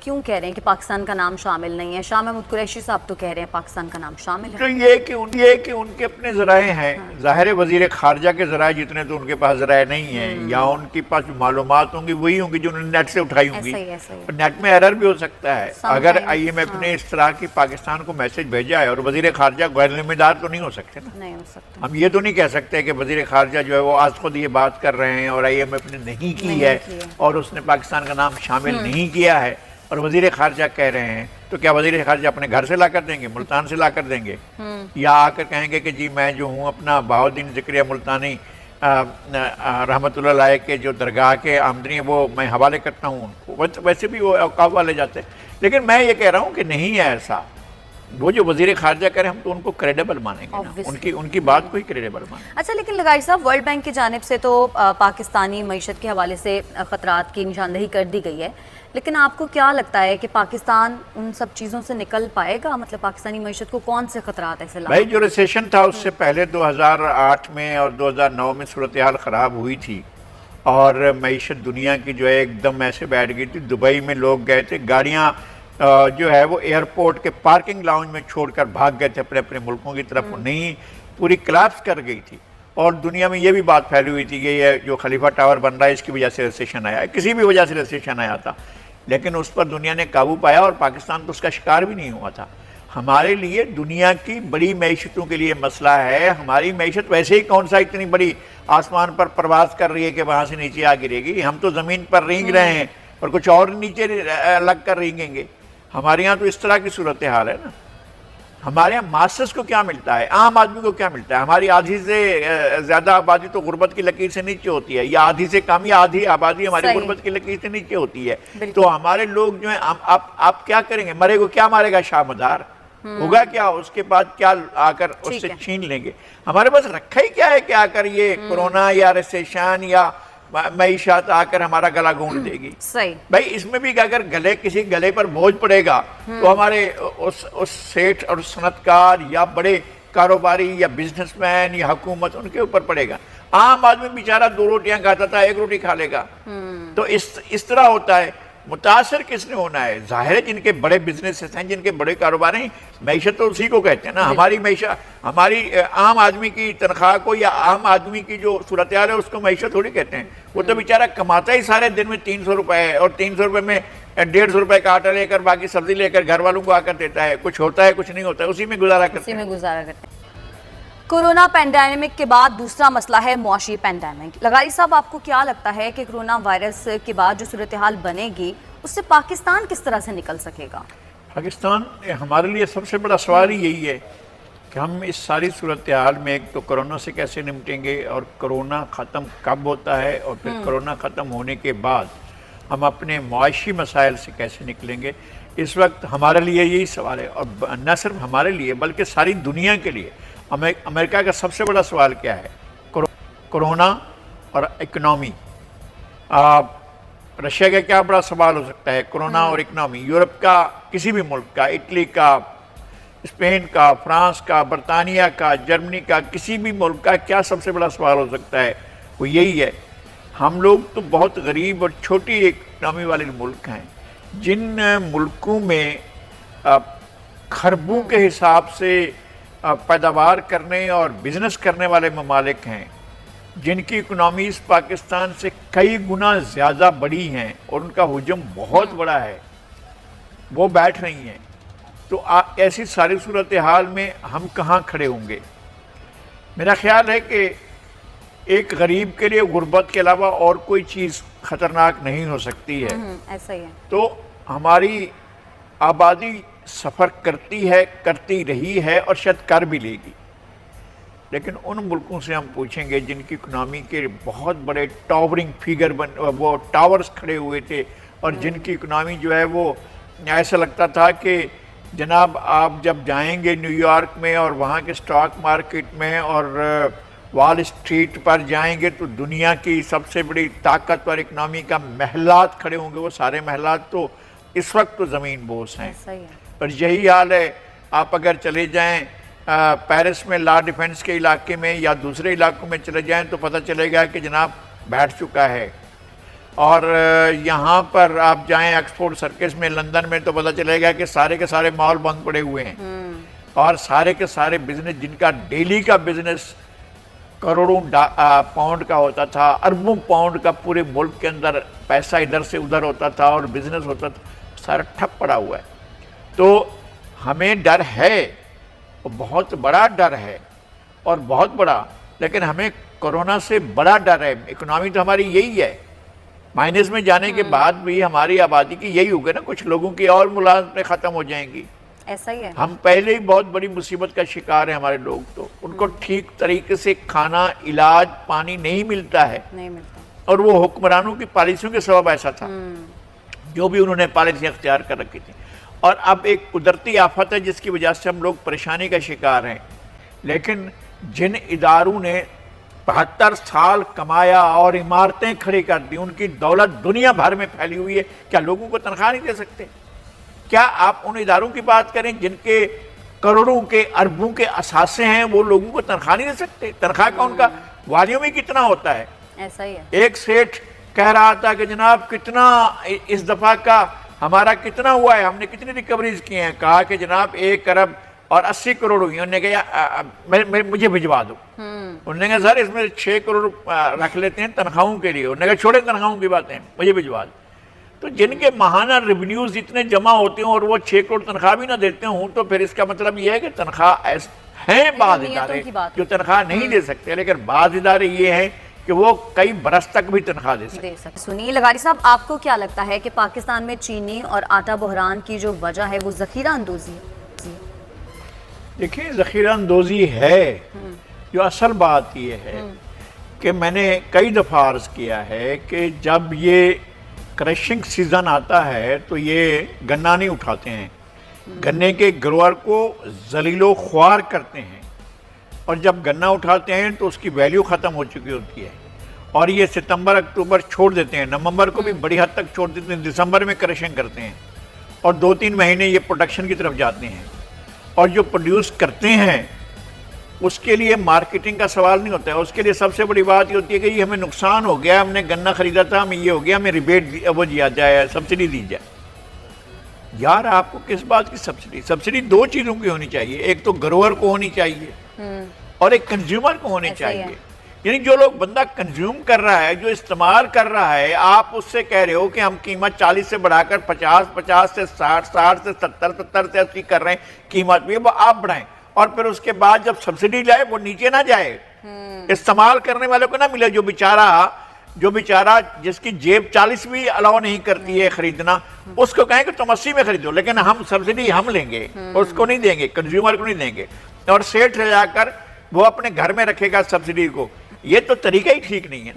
کیوں کہہ رہے ہیں کہ پاکستان کا نام شامل نہیں ہے؟ شاہ محمود قریشی صاحب تو کہہ رہے ہیں پاکستان کا نام شامل ہے. تو یہ کہ ان کے اپنے ذرائع ہیں. ظاہر وزیر خارجہ کے ذرائع جتنے تو ان کے پاس ذرائع نہیں ہیں، یا ان کے پاس جو معلومات ہوں گی وہی ہوں گی جو انہوں نے نیٹ سے اٹھائی ہوں گی. نیٹ میں ایرر بھی ہو سکتا ہے. اگر آئی ایم ایف نے اس طرح کی پاکستان کو میسج بھیجا ہے، اور وزیر خارجہ غیر ذمہ دار تو نہیں ہو سکتے نا. ہم یہ تو نہیں کہہ سکتے کہ وزیر خارجہ جو ہے وہ آج خود یہ بات کر رہے ہیں اور آئی ایم ایف نے نہیں کی ہے اور اس نے پاکستان کا نام شامل نہیں کیا ہے اور وزیر خارجہ کہہ رہے ہیں. تو کیا وزیر خارجہ اپنے گھر سے لا کر دیں گے، ملتان سے لا کر دیں گے، یا آ کر کہیں گے کہ جی میں جو ہوں اپنا بہاؤالدین زکریا ملتانی رحمۃ اللہ علیہ کے جو درگاہ کے آمدنی ہے وہ میں حوالے کرتا ہوں ان کو. ویسے بھی وہ اوقاف والے جاتے ہیں. لیکن میں یہ کہہ رہا ہوں کہ نہیں ہے ایسا. وہ جو وزیر خارجہ کریں ہم تو ان کو کریڈیبل مانیں گے نا، ان کی بات کو ہی کریڈیبل مانیں گے. اچھا، لیکن لغاری صاحب ورلڈ بینک کی جانب سے تو پاکستانی معیشت کے حوالے سے خطرات کی نشاندہی کر دی گئی ہے، لیکن آپ کو کیا لگتا ہے کہ پاکستان ان سب چیزوں سے نکل پائے گا؟ مطلب پاکستانی معیشت کو کون سے خطرات ایسے بھائی جو ریسیشن تھا اس سے پہلے 2008 میں اور 2009 میں صورتحال خراب ہوئی تھی اور معیشت دنیا کی جو ہے ایک دم ایسے بیٹھ گئی تھی. دبئی میں لوگ گئے تھے، گاڑیاں جو ہے وہ ایئرپورٹ کے پارکنگ لاؤنج میں چھوڑ کر بھاگ گئے تھے اپنے اپنے ملکوں کی طرف. نہیں، پوری کلاپس کر گئی تھی. اور دنیا میں یہ بھی بات پھیلی ہوئی تھی کہ یہ جو خلیفہ ٹاور بن رہا ہے اس کی وجہ سے ریسیشن آیا ہے. کسی بھی وجہ سے ریسیشن آیا تھا، لیکن اس پر دنیا نے قابو پایا اور پاکستان تو اس کا شکار بھی نہیں ہوا تھا. ہمارے لیے دنیا کی بڑی معیشتوں کے لیے مسئلہ ہے. ہماری معیشت ویسے ہی کون سا اتنی بڑی آسمان پر پرواز کر رہی ہے کہ وہاں سے نیچے آ گرے گی. ہم تو زمین پر رینگ رہے ہیں اور کچھ اور نیچے لگ کر رینگیں گے. ہمارے یہاں تو اس طرح کی صورتحال ہے نا. ہمارے یہاں ماسس کو کیا ملتا ہے، عام آدمی کو کیا ملتا ہے؟ ہماری آدھی سے زیادہ آبادی تو غربت کی لکیر سے نیچے ہوتی ہے، یا آدھی سے کم یا آدھی آبادی ہماری غربت کی لکیر سے نیچے ہوتی ہے. تو ہمارے لوگ جو ہیں آپ کیا کریں گے؟ مرے کو کیا مارے گا شاہ مدار؟ ہوگا کیا اس کے بعد؟ کیا آ کر اس سے چھین لیں گے؟ ہمارے پاس رکھا ہی کیا ہے کہ آ کر یہ کورونا یا ریسیشن یا معیشت آ کر ہمارا گلا گھونٹ دے گی. بھائی اس میں بھی اگر کسی گلے پر بوجھ پڑے گا تو ہمارے اس سیٹھ اور صنعتکار یا بڑے کاروباری یا بزنس مین یا حکومت ان کے اوپر پڑے گا. عام آدمی بیچارہ 2 روٹیاں کھاتا تھا 1 روٹی کھا لے گا. تو اس طرح ہوتا ہے. متاثر کس نے ہونا ہے؟ ظاہر ہے جن کے بڑے بزنس ہیں، جن کے بڑے کاروبار ہیں. معیشت تو اسی کو کہتے ہیں نا. ہماری معیشت، ہماری عام آدمی کی تنخواہ کو یا عام آدمی کی جو صورتحال ہے اس کو معیشت تھوڑی کہتے ہیں. وہ تو بیچارہ کماتا ہی سارے دن میں 300 روپے ہے، اور 300 روپے میں 150 روپے کا آٹا لے کر باقی سبزی لے کر گھر والوں کو آ کر دیتا ہے. کچھ ہوتا ہے کچھ نہیں ہوتا ہے، اسی میں گزارا کرتے ہیں. کورونا پینڈیمک کے بعد دوسرا مسئلہ ہے معاشی پینڈیمک. لغاری صاحب آپ کو کیا لگتا ہے کہ کورونا وائرس کے بعد جو صورتحال بنے گی اس سے پاکستان کس طرح سے نکل سکے گا؟ پاکستان ہمارے لیے سب سے بڑا سوال ہی یہی ہے کہ ہم اس ساری صورتحال میں ایک تو کرونا سے کیسے نمٹیں گے، اور کرونا ختم کب ہوتا ہے، اور پھر کرونا ختم ہونے کے بعد ہم اپنے معاشی مسائل سے کیسے نکلیں گے. اس وقت ہمارے لیے یہی سوال ہے، اور نہ صرف ہمارے لیے بلکہ ساری دنیا کے لیے. امریکہ کا سب سے بڑا سوال کیا ہے؟ کرونا اور اکنامی. رشیا کا کیا بڑا سوال ہو سکتا ہے؟ کرونا اور اکنامی. یورپ کا کسی بھی ملک کا، اٹلی کا، اسپین کا، فرانس کا، برطانیہ کا، جرمنی کا، کسی بھی ملک کا کیا سب سے بڑا سوال ہو سکتا ہے؟ وہ یہی ہے. ہم لوگ تو بہت غریب اور چھوٹی اکنامی والے ملک ہیں. جن ملکوں میں خربوں کے حساب سے پیداوار کرنے اور بزنس کرنے والے ممالک ہیں، جن کی اکنامیز پاکستان سے کئی گنا زیادہ بڑی ہیں اور ان کا حجم بہت بڑا ہے، وہ بیٹھ رہی ہیں. تو ایسی ساری صورتحال میں ہم کہاں کھڑے ہوں گے؟ میرا خیال ہے کہ ایک غریب کے لیے غربت کے علاوہ اور کوئی چیز خطرناک نہیں ہو سکتی ہے. ایسا ہی ہے. تو ہماری آبادی سفر کرتی ہے، کرتی رہی ہے اور شاید کر بھی لے گی. لیکن ان ملکوں سے ہم پوچھیں گے جن کی اکنامی کے بہت بڑے ٹاورنگ فیگر وہ ٹاورز کھڑے ہوئے تھے، اور جن کی اکنامی جو ہے وہ ایسا لگتا تھا کہ جناب آپ جب جائیں گے نیو یارک میں اور وہاں کے سٹاک مارکیٹ میں اور وال اسٹریٹ پر جائیں گے تو دنیا کی سب سے بڑی طاقتور اکنامی کا محلات کھڑے ہوں گے. وہ سارے محلات تو اس وقت تو زمین بوس ہیں. اور یہی حال ہے، آپ اگر چلے جائیں پیرس میں لا ڈیفنس کے علاقے میں یا دوسرے علاقوں میں چلے جائیں تو پتہ چلے گا کہ جناب بیٹھ چکا ہے. اور یہاں پر آپ جائیں ایکسپورٹ سرکس میں لندن میں تو پتہ چلے گا کہ سارے کے سارے مال بند پڑے ہوئے ہیں، اور سارے کے سارے بزنس جن کا ڈیلی کا بزنس کروڑوں پاؤنڈ کا ہوتا تھا، اربوں پاؤنڈ کا پورے ملک کے اندر پیسہ ادھر سے ادھر ہوتا تھا اور بزنس ہوتا تھا، سارا ٹھپ پڑا ہوا ہے۔ تو ہمیں ڈر ہے، بہت بڑا ڈر ہے اور بہت بڑا، لیکن ہمیں کرونا سے بڑا ڈر ہے۔ اکنامی تو ہماری یہی ہے، مائنس میں جانے کے بعد بھی ہماری آبادی کی یہی ہوگا نا، کچھ لوگوں کی اور ملازمتیں ختم ہو جائیں گی۔ ایسا ہی ہے، ہم پہلے ہی بہت بڑی مصیبت کا شکار ہیں، ہمارے لوگ تو ان کو ٹھیک طریقے سے کھانا، علاج، پانی نہیں ملتا ہے، نہیں ملتا، اور وہ حکمرانوں کی پالیسیوں کے سبب ایسا تھا، جو بھی انہوں نے پالیسیاں اختیار کر رکھی تھی۔ اور اب ایک قدرتی آفت ہے جس کی وجہ سے ہم لوگ پریشانی کا شکار ہیں، لیکن جن اداروں نے 72 سال کمایا اور عمارتیں کھڑی کر دی، ان کی دولت دنیا بھر میں پھیلی ہوئی ہے، کیا لوگوں کو تنخواہ نہیں دے سکتے؟ کیا آپ ان اداروں کی بات کریں جن کے کروڑوں کے اربوں کے اثاثے ہیں، وہ لوگوں کو تنخواہ نہیں دے سکتے؟ تنخواہ کا ان کا والیوم ہی کتنا ہوتا ہے؟ ایسا ہی ہے۔ ایک سیٹھ کہہ رہا تھا کہ جناب کتنا اس دفعہ کا ہمارا کتنا ہوا ہے، ہم نے کتنی ریکوریز کی ہیں؟ کہا کہ جناب 1 ارب اور 80 کروڑ ہوئی۔ انہوں نے کہا مجھے بھجوا دو۔ انہوں نے کہا سر اس میں 6 کروڑ رکھ لیتے ہیں تنخواہوں کے لیے۔ انہوں نے کہا چھوڑے تنخواہوں کی باتیں، مجھے بھجوا دو۔ تو جن کے ماہانہ ریونیوز اتنے جمع ہوتے ہیں اور وہ 6 کروڑ تنخواہ بھی نہ دیتے ہوں، تو پھر اس کا مطلب یہ ہے کہ تنخواہ ہیں بعض ادارے جو تنخواہ نہیں دے سکتے، لیکن بعض ادارے یہ ہیں کہ وہ کئی برس تک بھی تنخواہ دے سکتے ہیں۔ سنیے لغاری صاحب، آپ کو کیا لگتا ہے کہ پاکستان میں چینی اور آٹا بحران کی جو وجہ ہے وہ ذخیرہ اندوزی ہے؟ دیکھیں ذخیرہ اندوزی ہے، جو اصل بات یہ ہے کہ میں نے کئی دفعہ عرض کیا ہے کہ جب یہ کرشنگ سیزن آتا ہے تو یہ گنا نہیں اٹھاتے ہیں، گنے کے گروار کو ذلیل و خوار کرتے ہیں، اور جب گنا اٹھاتے ہیں تو اس کی ویلیو ختم ہو چکی ہوتی ہے، اور یہ ستمبر اکتوبر چھوڑ دیتے ہیں، نومبر کو بھی بڑی حد تک چھوڑ دیتے ہیں، دسمبر میں کرشنگ کرتے ہیں، اور 2-3 مہینے یہ پروڈکشن کی طرف جاتے ہیں، اور جو پروڈیوس کرتے ہیں اس کے لیے مارکیٹنگ کا سوال نہیں ہوتا ہے، اس کے لیے سب سے بڑی بات یہ ہوتی ہے کہ یہ ہمیں نقصان ہو گیا، ہم نے گنا خریدا تھا، ہمیں یہ ہو گیا، ہمیں ریبیٹ وہ دیا جائے، سبسڈی دی جائے۔ یار آپ کو کس بات کی سبسڈی؟ سبسڈی 2 چیزوں کی ہونی چاہیے، ایک تو گروور کو ہونی چاہیے اور ایک کنزیومر کو ہونی چاہیے۔ یعنی جو لوگ بندہ کنزیوم کر رہا ہے، جو استعمال کر رہا ہے، آپ اس سے کہہ رہے ہو کہ ہم قیمت 40 سے بڑھا کر 50، 50 سے 60، 60 سے 70، 70 سے 80 کر رہے ہیں، قیمت بھی وہ آپ بڑھائیں، اور پھر اس کے بعد جب سبسڈی جائے وہ نیچے نہ جائے، استعمال کرنے والوں کو نہ ملے، جو بیچارہ جس کی جیب 40 بھی الاؤ نہیں کرتی ہے خریدنا، اس کو کہیں کہ تم 80 میں خریدو، لیکن ہم سبسڈی ہم لیں گے، اس کو نہیں دیں گے، کنزیومر کو نہیں دیں گے، اور سیٹھ لے جا کر وہ اپنے گھر میں رکھے گا سبسڈی کو۔ یہ تو طریقہ ہی ٹھیک نہیں ہے۔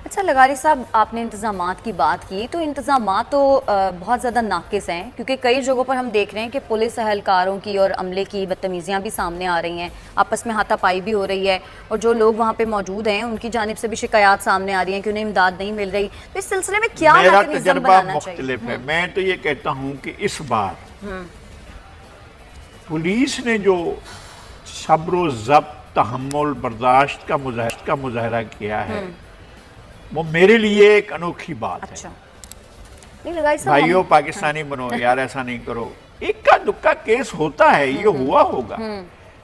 اچھا لغاری صاحب، آپ نے انتظامات کی بات کی، تو انتظامات تو بہت زیادہ ناقص ہیں، کیونکہ کئی جگہوں پر ہم دیکھ رہے ہیں کہ پولیس اہلکاروں کی اور عملے کی بدتمیزیاں بھی سامنے آ رہی ہیں، آپس میں ہاتھا پائی بھی ہو رہی ہے، اور جو لوگ وہاں پہ موجود ہیں ان کی جانب سے بھی شکایات سامنے آ رہی ہیں کہ انہیں امداد نہیں مل رہی۔ تو اس سلسلے میں کیا میرا میکینزم تجربہ بنانا چاہیے؟ مختلف ہے۔ میں تو یہ کہتا ہوں کہ اس بار پولیس نے جو صبر و ضبط، تحمل، برداشت کا مظاہرہ کیا ہے، وہ میرے لیے ایک انوکھی بات ہے۔ اچھا نہیں لغاری صاحب، بھائیو پاکستانی بنو یار، ایسا نہیں کرو، ایک کا دکا کیس ہوتا ہے، یہ ہوا ہوگا،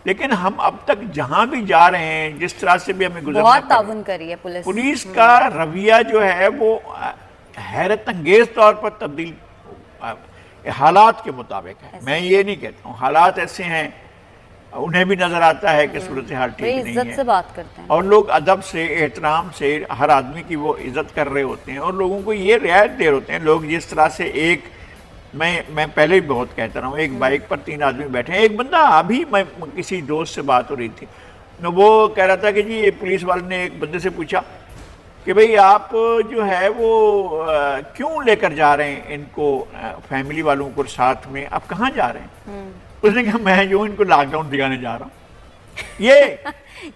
لیکن ہم اب تک جہاں بھی جا رہے ہیں، جس طرح سے بھی ہمیں گزرنا بہت تعاون کری ہے پولیس کا رویہ جو ہے وہ حیرت انگیز طور پر تبدیل حالات کے مطابق ہے۔ میں یہ نہیں کہتا ہوں، حالات ایسے ہیں، انہیں بھی نظر آتا ہے کہ صورتحال ٹھیک نہیں ہے، عزت سے بات کرتے ہیں، اور لوگ ادب سے، احترام سے ہر آدمی کی وہ عزت کر رہے ہوتے ہیں، اور لوگوں کو یہ رعایت دے رہے ہوتے ہیں۔ لوگ جس طرح سے ایک میں پہلے بھی بہت کہتا رہا ہوں، ایک بائک پر 3 آدمی بیٹھے ہیں، ایک بندہ ابھی میں کسی دوست سے بات ہو رہی تھی، وہ کہہ رہا تھا کہ جی یہ پولیس والے نے ایک بندے سے پوچھا کہ بھئی آپ جو ہے وہ کیوں لے کر جا رہے ہیں ان کو، فیملی والوں کو ساتھ میں، آپ کہاں جا رہے ہیں؟ اس نے کہا میں جو ان کو لاک ڈاؤن دکھانے جا رہا ہوں۔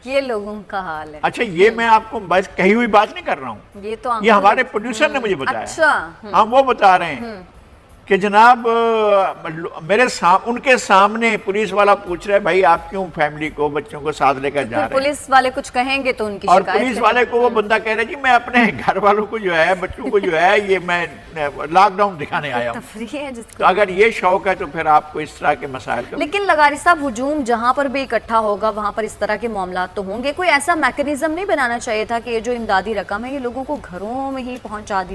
یہ لوگوں کا حال ہے۔ اچھا یہ میں آپ کو بس کہی ہوئی بات نہیں کر رہا ہوں، یہ یہ ہمارے پروڈیوسر نے مجھے بتایا، اچھا ہم وہ بتا رہے ہیں کہ جناب ان کے سامنے پولیس والا پوچھ رہا ہے بھائی آپ کیوں فیملی کو بچوں کو ساتھ لے کر جا رہے ہیں، پولیس والے کچھ کہیں گے تو ان کی اور شکایت پولیس والے کو وہ بندہ کہہ رہا ہے جی میں اپنے گھر والوں کو جو ہے بچوں کو جو ہے یہ میں لاک ڈاؤن دکھانے آیا ہوں. تفریح ہے جس تو کو. اگر یہ شوق ہے تو پھر آپ کو اس طرح کے مسائل کا لیکن لغاری صاحب ہجوم جہاں پر بھی اکٹھا ہوگا وہاں پر اس طرح کے معاملات تو ہوں گے. کوئی ایسا میکنزم نہیں بنانا چاہیے تھا کہ یہ جو امدادی رقم ہے یہ لوگوں کو گھروں میں ہی پہنچا دی